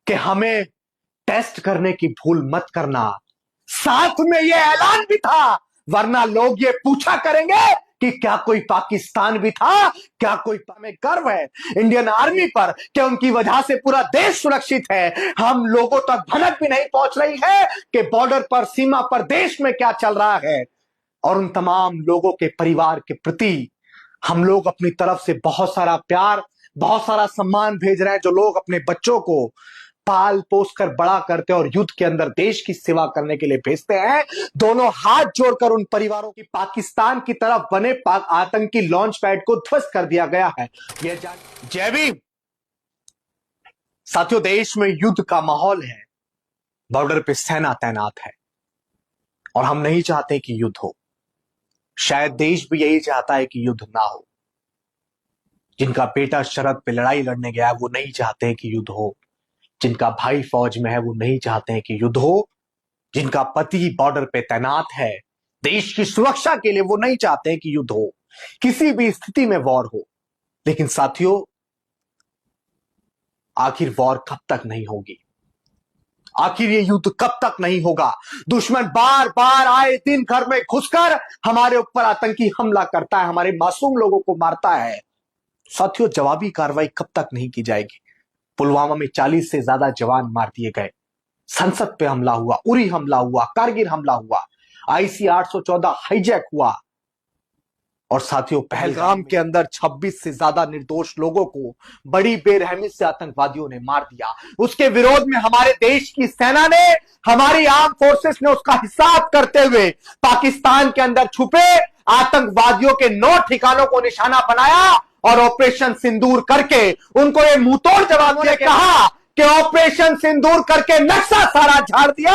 कि हमें टेस्ट करने की भूल मत करना। साथ में यह ऐलान भी था, वरना लोग ये पूछा करेंगे कि क्या कोई पाकिस्तान भी था, क्या कोई, हमें गर्व है इंडियन आर्मी पर कि उनकी वजह से पूरा देश सुरक्षित है। हम लोगों तक भनक भी नहीं पहुंच रही है कि बॉर्डर पर, सीमा पर देश में क्या चल रहा है। और उन तमाम लोगों के परिवार के प्रति हम लोग अपनी तरफ से बहुत सारा प्यार, बहुत सारा सम्मान भेज रहे हैं। जो लोग अपने बच्चों को पाल पोस कर बड़ा करते और युद्ध के अंदर देश की सेवा करने के लिए भेजते हैं, दोनों हाथ जोड़कर उन परिवारों की, पाकिस्तान की तरफ बने आतंकी लॉन्च पैड को ध्वस्त कर दिया गया है। यह जय भीम। साथियों, देश में युद्ध का माहौल है, बॉर्डर पे सेना तैनात है और हम नहीं चाहते कि युद्ध हो। शायद देश भी यही चाहता है कि युद्ध ना हो। जिनका बेटा शरद पे लड़ाई लड़ने गया वो नहीं चाहते कि युद्ध हो। जिनका भाई फौज में है वो नहीं चाहते हैं कि युद्ध हो। जिनका पति बॉर्डर पे तैनात है देश की सुरक्षा के लिए, वो नहीं चाहते हैं कि युद्ध हो, किसी भी स्थिति में वॉर हो। लेकिन साथियों, आखिर वॉर कब तक नहीं होगी? आखिर ये युद्ध कब तक नहीं होगा? दुश्मन बार बार आए दिन घर में घुसकर हमारे ऊपर आतंकी हमला करता है, हमारे मासूम लोगों को मारता है। साथियों, जवाबी कार्रवाई कब तक नहीं की जाएगी? पुलवामा में 40 से ज्यादा जवान मार दिए गए, संसद पे हमला हुआ, उरी हमला हुआ, कारगिल हमला हुआ, IC 814 हाईजैक हुआ और साथियों पहलगाम के अंदर 26 से ज्यादा निर्दोष लोगों को बड़ी बेरहमी से आतंकवादियों ने मार दिया। उसके विरोध में हमारे देश की सेना ने, हमारी आर्म फोर्सेस ने उसका हिसाब करते हुए पाकिस्तान के अंदर छुपे आतंकवादियों के 9 ठिकानों को निशाना बनाया और ऑपरेशन सिंदूर करके उनको ये मुंहतोड़ जवाब दिया। कहा कि ऑपरेशन सिंदूर करके नक्शा सारा झाड़ दिया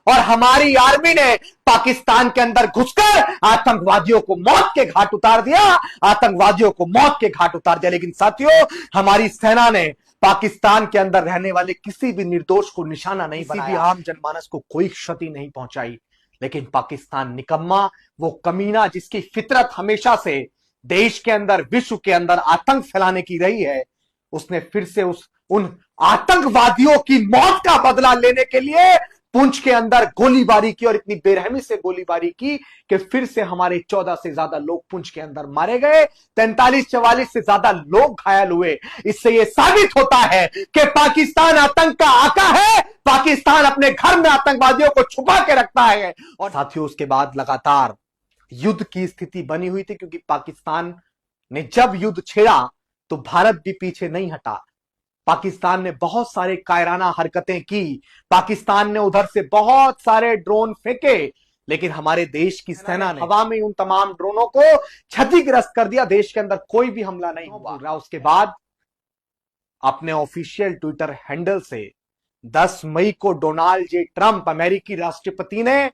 और हमारी आर्मी ने पाकिस्तान के अंदर घुसकर आतंकवादियों को मौत के घाट उतार दिया, आतंकवादियों को मौत के घाट उतार दिया। लेकिन साथियों, हमारी सेना ने पाकिस्तान के अंदर रहने वाले किसी भी निर्दोष को निशाना नहीं बनाया, किसी भी आम जनमानस को कोई क्षति नहीं पहुंचाई। लेकिन पाकिस्तान निकम्मा, वो कमीना जिसकी फितरत हमेशा से देश के अंदर, विश्व के अंदर आतंक फैलाने की रही है, उसने फिर से उन आतंकवादियों की मौत का बदला लेने के लिए पुंछ के अंदर गोलीबारी की और इतनी बेरहमी से गोलीबारी की कि फिर से हमारे 14 से ज्यादा लोग पुंछ के अंदर मारे गए, 43-44 से ज्यादा लोग घायल हुए। इससे यह साबित होता है कि पाकिस्तान आतंक का आका है, पाकिस्तान अपने घर में आतंकवादियों को छुपा के रखता है। और साथियों, उसके बाद लगातार युद्ध की स्थिति बनी हुई थी, क्योंकि पाकिस्तान ने जब युद्ध छेड़ा तो भारत भी पीछे नहीं हटा। पाकिस्तान ने बहुत सारे कायराना हरकतें की, पाकिस्तान ने उधर से बहुत सारे ड्रोन फेंके, लेकिन हमारे देश की सेना ने हवा में उन तमाम ड्रोनों को क्षतिग्रस्त कर दिया। देश के अंदर कोई भी हमला नहीं हुआ। उसके बाद अपने ऑफिशियल ट्विटर हैंडल से 10 मई को डोनाल्ड जे ट्रंप, अमेरिकी राष्ट्रपति ने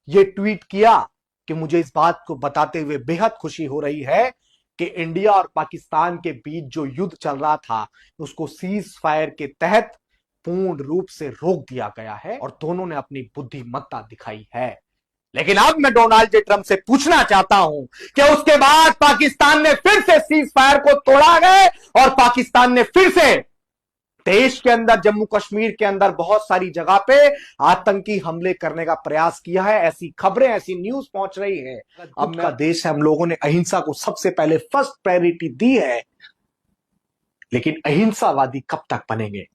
यह ट्वीट किया कि मुझे इस बात को बताते हुए बेहद खुशी हो रही है कि इंडिया और पाकिस्तान के बीच जो युद्ध चल रहा था उसको सीज फायर के तहत पूर्ण रूप से रोक दिया गया है और दोनों ने अपनी बुद्धिमत्ता दिखाई है। लेकिन अब मैं डोनाल्ड जे ट्रंप से पूछना चाहता हूं कि उसके बाद पाकिस्तान ने फिर से सीज फायर को तोड़ा गया और पाकिस्तान ने फिर से देश के अंदर, जम्मू कश्मीर के अंदर बहुत सारी जगह पे आतंकी हमले करने का प्रयास किया है। ऐसी खबरें, ऐसी न्यूज पहुंच रही है। अब का देश है, हम लोगों ने अहिंसा को सबसे पहले फर्स्ट प्रायोरिटी दी है। लेकिन अहिंसावादी कब तक बनेंगे?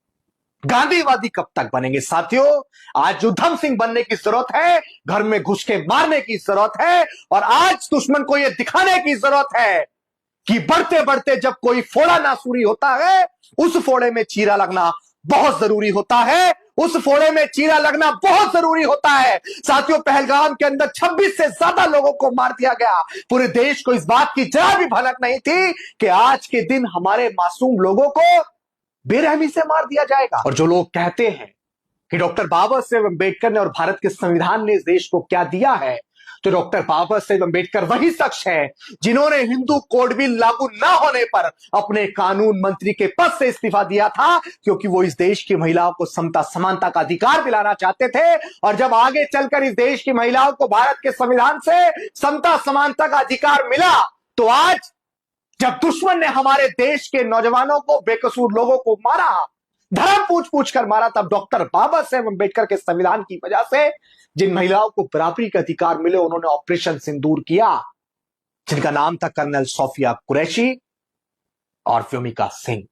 गांधीवादी कब तक बनेंगे? साथियों, आज उधम सिंह बनने की जरूरत है, घर में घुस के मारने की जरूरत है और आज दुश्मन को यह दिखाने की जरूरत है कि बढ़ते बढ़ते जब कोई फोड़ा नासूरी होता है, उस फोड़े में चीरा लगना बहुत जरूरी होता है। उस फोड़े में चीरा लगना बहुत जरूरी होता है। साथियों, पहलगाम के अंदर 26 से ज्यादा लोगों को मार दिया गया। पूरे देश को इस बात की जरा भी भनक नहीं थी कि आज के दिन हमारे मासूम लोगों को बेरहमी से मार दिया जाएगा। और जो लोग कहते हैं कि डॉक्टर बाबा साहेब अम्बेडकर ने और भारत के संविधान ने इस देश को क्या दिया है, तो डॉक्टर बाबा साहेब अम्बेडकर वही शख्स है जिन्होंने हिंदू कोड बिल लागू न होने पर अपने कानून मंत्री के पद से इस्तीफा दिया था, क्योंकि वो इस देश की महिलाओं को समता समानता का अधिकार दिलाना चाहते थे। और जब आगे चलकर इस देश की महिलाओं को भारत के संविधान से समता समानता का अधिकार मिला, तो आज जब दुश्मन ने हमारे देश के नौजवानों को, बेकसूर लोगों को मारा, धर्म पूछ पूछ कर मारा। तब डॉक्टर बाबा साहेब अम्बेडकर के संविधान की वजह से जिन महिलाओं को बराबरी का अधिकार मिले, उन्होंने ऑपरेशन सिंदूर किया, जिनका नाम था कर्नल सोफिया कुरैशी और व्योमिका सिंह।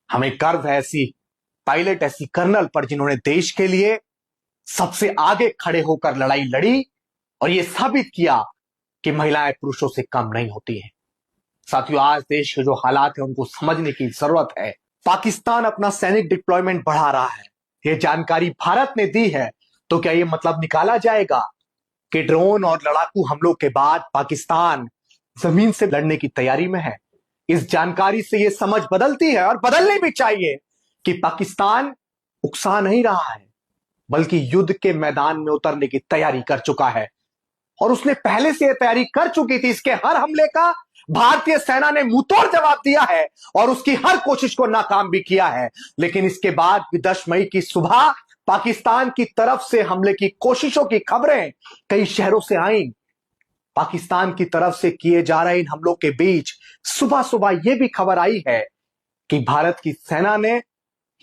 हमें गर्व है ऐसी पायलट, ऐसी कर्नल पर, जिन्होंने देश के लिए सबसे आगे खड़े होकर लड़ाई लड़ी और यह साबित किया कि महिलाएं पुरुषों से कम नहीं होती हैं। साथियों, आज देश के जो हालात है उनको समझने की जरूरत है। पाकिस्तान अपना सैनिक डिप्लॉयमेंट बढ़ा रहा है, यह जानकारी भारत ने दी है। तो क्या यह मतलब निकाला जाएगा कि ड्रोन और लड़ाकू हमलों के बाद पाकिस्तान जमीन से लड़ने की तैयारी में है? इस जानकारी से यह समझ बदलती है, और बदलनी भी चाहिए, कि पाकिस्तान उकसा नहीं रहा है, बल्कि युद्ध के मैदान में उतरने की तैयारी कर चुका है। और उसने पहले से यह तैयारी कर चुकी थी। इसके हर हमले का भारतीय सेना ने मुंहतोड़ जवाब दिया है और उसकी हर कोशिश को नाकाम भी किया है। लेकिन इसके बाद भी 10 मई की सुबह पाकिस्तान की तरफ से हमले की कोशिशों की खबरें कई शहरों से आईं। पाकिस्तान की तरफ से किए जा रहे इन हमलों के बीच सुबह सुबह यह भी खबर आई है कि भारत की सेना ने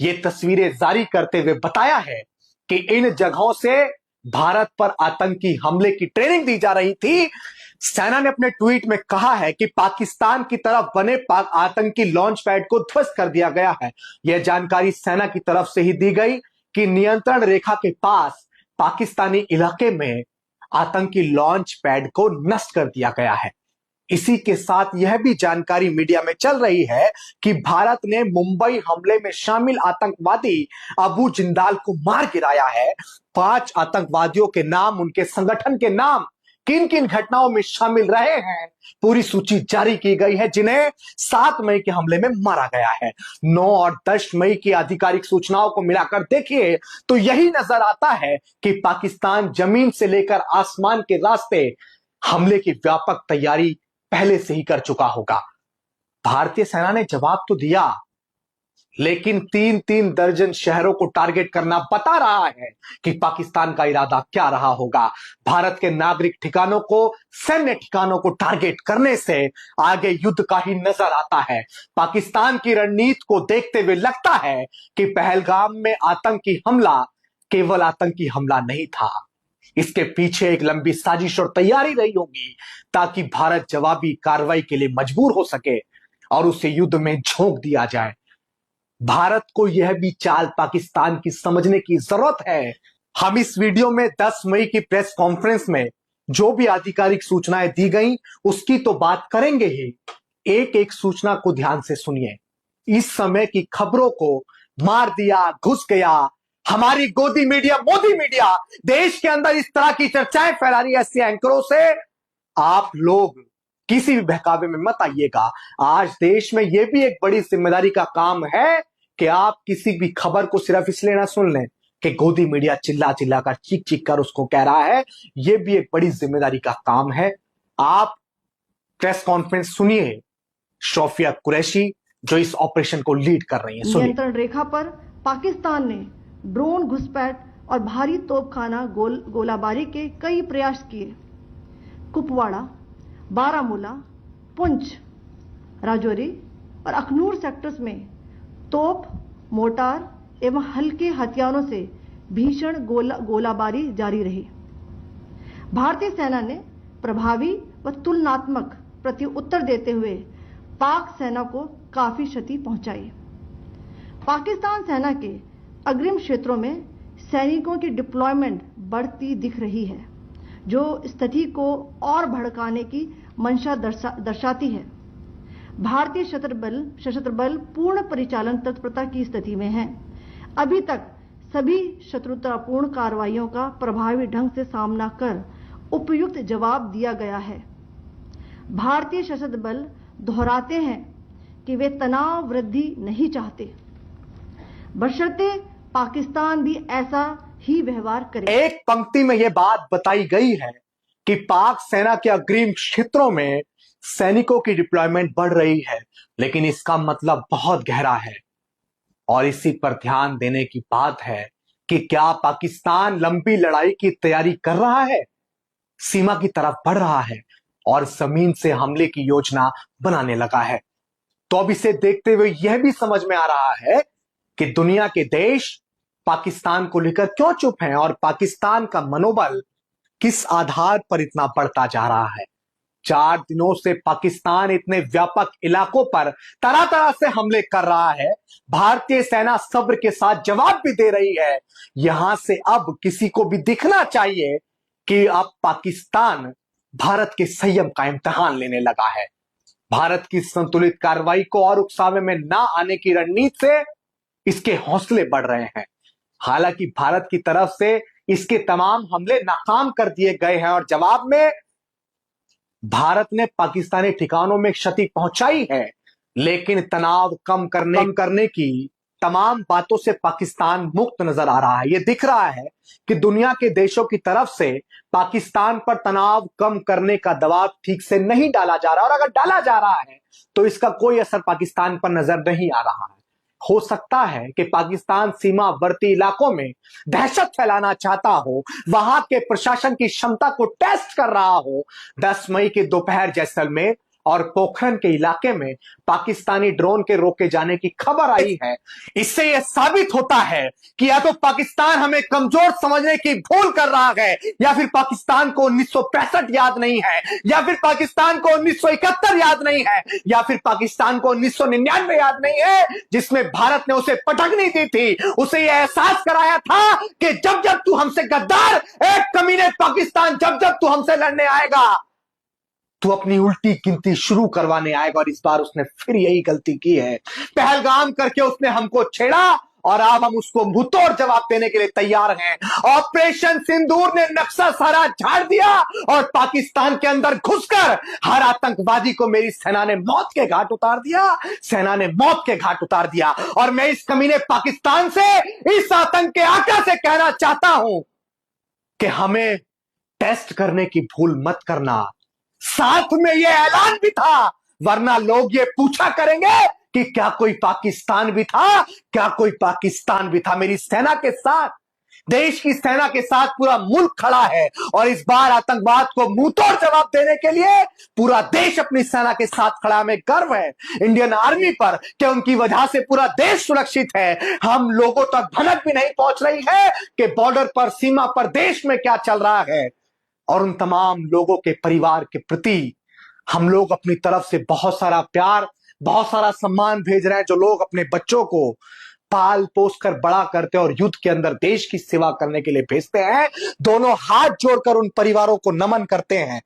यह तस्वीरें जारी करते हुए बताया है कि इन जगहों से भारत पर आतंकी हमले की ट्रेनिंग दी जा रही थी। सेना ने अपने ट्वीट में कहा है कि पाकिस्तान की तरफ बने आतंकी लॉन्च पैड को ध्वस्त कर दिया गया है। यह जानकारी सेना की तरफ से ही दी गई कि नियंत्रण रेखा के पास पाकिस्तानी इलाके में आतंकी लॉन्च पैड को नष्ट कर दिया गया है। इसी के साथ यह भी जानकारी मीडिया में चल रही है कि भारत ने मुंबई हमले में शामिल आतंकवादी अबू जिंदाल को मार गिराया है। 5 आतंकवादियों के नाम, उनके संगठन के नाम, किन किन घटनाओं में शामिल रहे हैं, पूरी सूची जारी की गई है, जिन्हें 7 मई के हमले में मारा गया है। 9 और 10 मई की आधिकारिक सूचनाओं को मिलाकर देखिए तो यही नजर आता है कि पाकिस्तान जमीन से लेकर आसमान के रास्ते हमले की व्यापक तैयारी पहले से ही कर चुका होगा। भारतीय सेना ने जवाब तो दिया, लेकिन 3-3 दर्जन शहरों को टारगेट करना बता रहा है कि पाकिस्तान का इरादा क्या रहा होगा। भारत के नागरिक ठिकानों को, सैन्य ठिकानों को टारगेट करने से आगे युद्ध का ही नजर आता है। पाकिस्तान की रणनीति को देखते हुए लगता है कि पहलगाम में आतंकी हमला केवल आतंकी हमला नहीं था, इसके पीछे एक लंबी साजिश और तैयारी रही होगी ताकि भारत जवाबी कार्रवाई के लिए मजबूर हो सके और उसे युद्ध में झोंक दिया जाए। भारत को यह भी चाल पाकिस्तान की समझने की जरूरत है। हम इस वीडियो में 10 मई की प्रेस कॉन्फ्रेंस में जो भी आधिकारिक सूचनाएं दी गई उसकी तो बात करेंगे ही। एक एक सूचना को ध्यान से सुनिए। इस समय की खबरों को मार दिया, घुस गया, हमारी गोदी मीडिया, मोदी मीडिया देश के अंदर इस तरह की चर्चाएं फैला रही है ऐसे एंकरों से, आप लोग किसी भी बहकावे में मत आइएगा। आज देश में यह भी एक बड़ी जिम्मेदारी का काम है कि आप किसी भी खबर को सिर्फ इसलिए ना सुन लें कि गोदी मीडिया चिल्ला चिल्ला कर, चीख चीख कर उसको कह रहा है। यह भी एक बड़ी जिम्मेदारी का काम है। आप प्रेस कॉन्फ्रेंस सुनिए सोफिया कुरैशी जो इस ऑपरेशन को लीड कर रही है। नियंत्रण रेखा पर पाकिस्तान ने ड्रोन, घुसपैठ और भारी तोपखाना गोलाबारी के कई प्रयास किए। कुपवाड़ा, बारामूला, पुंछ, राजौरी और अखनूर सेक्टर्स में तोप, मोर्टार एवं हल्के हथियारों से भीषण गोलाबारी जारी रही। भारतीय सेना ने प्रभावी व तुलनात्मक प्रत्युत्तर देते हुए पाक सेना को काफी क्षति पहुंचाई। पाकिस्तान सेना के अग्रिम क्षेत्रों में सैनिकों की डिप्लॉयमेंट बढ़ती दिख रही है, जो स्थिति को और भड़काने की मंशा दर्शाती है। भारतीय सशस्त्र बल पूर्ण परिचालन तत्परता की स्थिति में है। अभी तक सभी शत्रुतापूर्ण कार्रवाइयों का प्रभावी ढंग से सामना कर उपयुक्त जवाब दिया गया है। भारतीय सशस्त्र बल दोहराते हैं कि वे तनाव वृद्धि नहीं चाहते, बशर्ते पाकिस्तान भी ऐसा ही व्यवहार करे। एक पंक्ति में यह बात बताई गई है कि पाक सेना के अग्रिम क्षेत्रों में सैनिकों की डिप्लॉयमेंट बढ़ रही है, लेकिन इसका मतलब बहुत गहरा है और इसी पर ध्यान देने की बात है कि क्या पाकिस्तान लंबी लड़ाई की तैयारी कर रहा है, सीमा की तरफ बढ़ रहा है और जमीन से हमले की योजना बनाने लगा है। तो अब इसे देखते हुए यह भी समझ में आ रहा है कि दुनिया के देश पाकिस्तान को लेकर क्यों चुप हैं और पाकिस्तान का मनोबल किस आधार पर इतना बढ़ता जा रहा है। 4 दिनों से पाकिस्तान इतने व्यापक इलाकों पर तरह तरह से हमले कर रहा है। भारतीय सेना सब्र के साथ जवाब भी दे रही है। यहां से अब किसी को भी दिखना चाहिए कि अब पाकिस्तान भारत के संयम का इम्तिहान लेने लगा है। भारत की संतुलित कार्रवाई को और उकसावे में ना आने की रणनीति से इसके हौसले बढ़ रहे हैं। हालांकि भारत की तरफ से इसके तमाम हमले नाकाम कर दिए गए हैं और जवाब में भारत ने पाकिस्तानी ठिकानों में क्षति पहुंचाई है, लेकिन तनाव कम करने की तमाम बातों से पाकिस्तान मुक्त नजर आ रहा है। यह दिख रहा है कि दुनिया के देशों की तरफ से पाकिस्तान पर तनाव कम करने का दबाव ठीक से नहीं डाला जा रहा, और अगर डाला जा रहा है तो इसका कोई असर पाकिस्तान पर नजर नहीं आ रहा है। हो सकता है कि पाकिस्तान सीमावर्ती इलाकों में दहशत फैलाना चाहता हो, वहां के प्रशासन की क्षमता को टेस्ट कर रहा हो। 10 मई के दोपहर जैसलमेर और पोखरण के इलाके में पाकिस्तानी ड्रोन के रोके जाने की खबर आई है। इससे यह साबित होता है कि या तो पाकिस्तान हमें कमजोर समझने की भूल कर रहा है, या फिर पाकिस्तान को 1965 याद नहीं है, या फिर पाकिस्तान को 1971 याद नहीं है, या फिर पाकिस्तान को 1999 याद नहीं है, जिसमें भारत ने उसे पटकनी दी थी। उसे यह एहसास कराया था कि जब जब तू हमसे गद्दार, एक कमीने पाकिस्तान, जब जब तू हमसे लड़ने आएगा तो अपनी उल्टी गिनती शुरू करवाने आएगा। और इस बार उसने फिर यही गलती की है। पहलगाम करके उसने हमको छेड़ा और अब हम उसको मुंहतोड़ जवाब देने के लिए तैयार हैं। ऑपरेशन सिंदूर ने नक्शा सारा झाड़ दिया और पाकिस्तान के अंदर घुसकर हर आतंकवादी को मेरी सेना ने मौत के घाट उतार दिया। सेना ने मौत के घाट उतार दिया। और मैं इस कमीने पाकिस्तान से, इस आतंक के आका से कहना चाहता हूं कि हमें टेस्ट करने की भूल मत करना। साथ में यह ऐलान भी था, वरना लोग ये पूछा करेंगे कि क्या कोई पाकिस्तान भी था, क्या कोई पाकिस्तान भी था। मेरी सेना के साथ, देश की सेना के साथ पूरा मुल्क खड़ा है और इस बार आतंकवाद को मुंहतोड़ जवाब देने के लिए पूरा देश अपनी सेना के साथ खड़ा। में गर्व है इंडियन आर्मी पर कि उनकी वजह से पूरा देश सुरक्षित है। हम लोगों तक भनक भी नहीं पहुंच रही है कि बॉर्डर पर, सीमा पर देश में क्या चल रहा है। और उन तमाम लोगों के परिवार के प्रति हम लोग अपनी तरफ से बहुत सारा प्यार, बहुत सारा सम्मान भेज रहे हैं। जो लोग अपने बच्चों को पाल पोस कर बड़ा करते हैं और युद्ध के अंदर देश की सेवा करने के लिए भेजते हैं, दोनों हाथ जोड़कर उन परिवारों को नमन करते हैं।